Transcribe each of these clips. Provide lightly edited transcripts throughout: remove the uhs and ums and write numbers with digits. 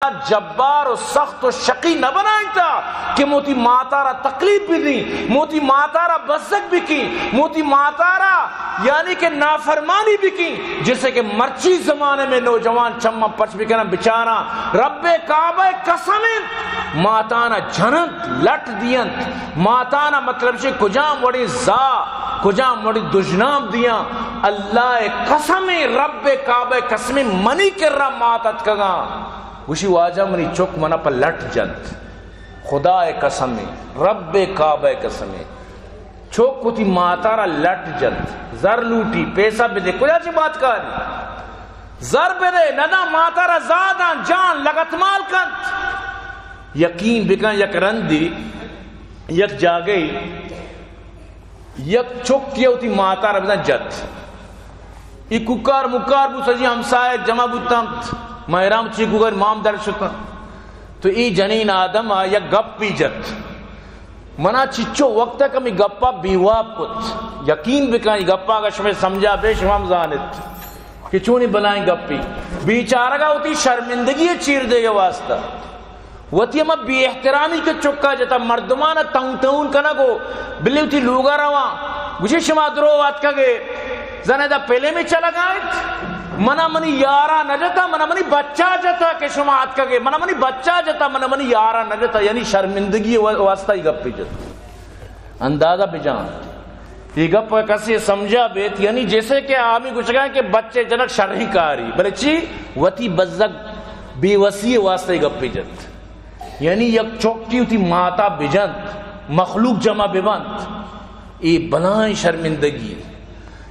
جبار و سخت و شقی نہ بنائیں تھا کہ موتی ماتارا تکلیف بھی دی، موتی ماتارا بزک بھی کی، موتی ماتارا یعنی کہ نافرمانی بھی کی، جیسے کہ مرچی زمانے میں نوجوان چمہ پچ بھی کہنا بچانا رب کعبہ قسمت ماتانا جھنت لٹ دینت ماتانا مطلب سے کجام وڑی زا کجام وڑی دجنام دیاں اللہ قسم رب کعبہ قسم منی کر رہا ماتت کگا وشی واجہ منی چک منا پر لٹ جنت خدا قسم رب کعبہ قسم چوک کو تی ماتارا لٹ جنت زر لوٹی پیسہ بھی دے کجا چی بات کاری زر بھی دے ندا ماتارا زادان جان لگت مال کنت یقین بکن یک رندی یک جاگئی یک چک کیا ہوتی ماتارا بدن جت ای ککار مکار بو سجی ہمسائے جمع بوتا مہرام چی کوگر مام در شکا تو ای جنین آدم یا گپ پی جت منا چچو وقت ہے کمی گپا بیواب کت یقین بکانی گپا کا شمیں سمجھا بے شمام زانت کہ چونی بلائیں گپی بیچارہ گا ہوتی شرمندگی چیر دے گا واسطہ وطی اما بی احترامی کے چکا جتا مردمانا تاؤن کنا گو بلی ہوتی لوگا رواں گوشی شما درو وات کگے زنیدہ پہلے میں چلا گائت منا منی یارا نجتا منا منی بچہ جتا کہ شما آت کگے منا منی بچہ جتا منا منی یارا نجتا یعنی شرمندگی واسطہ ہی گپ پی جتا اندازہ پہ جان یہ گپ کسی سمجھا بیت یعنی جیسے کہ آمی کچھ گئے کہ بچے جنک شرحی کاری بلے چی وطی بزک بے وسی واسطہ ہی گپ پی جت یعنی یک چوکی ہوتی ماتا بجنت مخلوق جمع ببند ای بلائیں شرمندگی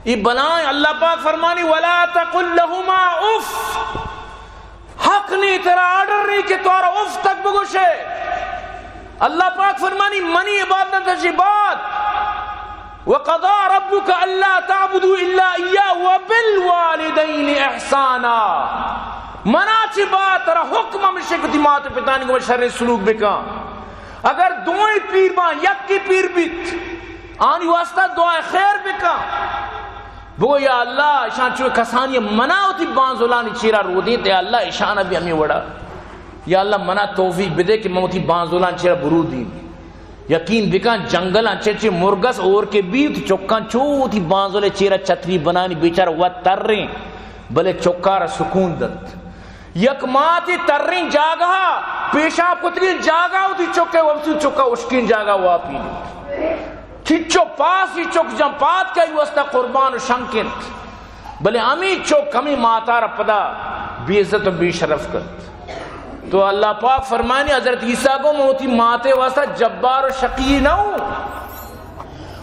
ای بلائیں اللہ پاک فرمانی وَلَا تَقُلْ لَهُمَا اُف حق نہیں تیرا آرڈر نہیں کہ تورا اف تک بگوشے اللہ پاک فرمانی منی عبادت تجی بات وَقَضَى رَبُّكَ أَلَّا تَعْبُدُوا إِلَّا إِيَّاهُ وَبِالْوَالِدَيْنِ إِحْسَانًا منا چی بات ترا حکم ہمشہ کتی مات پتانی کو شر سلوک بکا اگر دوئیں پیر بان یک کی پیر بیت آنی واسطہ دعائے خیر بکا بگو یا اللہ اشان چوئے کسانی منا ہوتی بانزولانی چیرا رو دیتے یا اللہ اشانہ بھی ہمیں وڑا یا اللہ منا توفیق بدے کہ موتی بانزولان چیرا برو دین یقین بکان جنگلان چیچے مرگس اور کے بیت چکان چوتی بانزولے چیرا چتری بنانی بیچار وقت تر رہے بلے چکارا سکون دت یک ماتی ترین جاگا پیشاب کترین جاگا ہوتی چکے ومسی چکا اشکین جاگا واپی چچو پاس ہی چک جم پات کا واسطہ قربان و شنکت بلے امی چک ہمیں ماتا را پدا بی عزت و بی شرف کرت تو اللہ پاک فرمانی حضرت عیسیٰ کو موتی ماتے واسطہ جبار و شقی نہ ہوں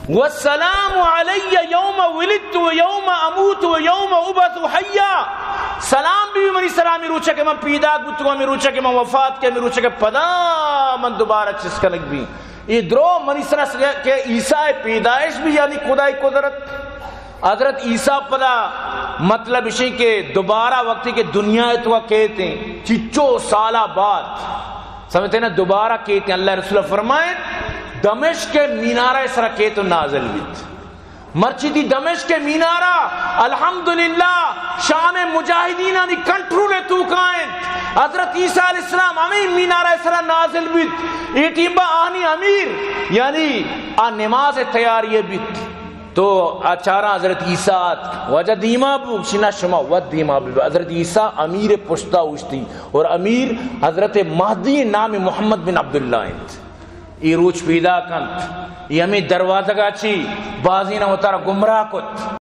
والسلام علی یوم ولدت و یوم اموت و یوم ابعث حیا سلام بھی منی سلامی روچا کہ من پیدا گتو میں روچا کہ من وفات کے میں روچا کہ پدا من دوبارہ چس کنک بھی یہ درو منی سرس کہ عیسیٰ پیدائش بھی یعنی خدای قدرت حضرت عیسیٰ پدا مطلب اسی کہ دوبارہ وقتی کہ دنیا تو کہتے ہیں چچو سالہ بعد سمجھتے ہیں نا دوبارہ کہتے ہیں اللہ رسول فرمائے دمشق کے مینارہ اس طرح کہتے نازل بیت مرچی دی دمشق کے مینارہ الحمدللہ شام مجاہدین آنی کنٹرول تو کائیں حضرت عیسیٰ علیہ السلام ہمیں مینارہ اس طرح نازل بیت ایٹیبہ آنی امیر یعنی نماز تیاری بیت تو اچارہ حضرت عیسیٰ وجہ دیما بو شنا شما ود دیما بو حضرت عیسیٰ امیر پشتہ اوشتی اور امیر حضرت مہدی نام محمد بن عبداللہ انت ای روچ پیدا کنت یہ ہمیں دروازہ گا چی بازی نہ ہوتا گمراہ کت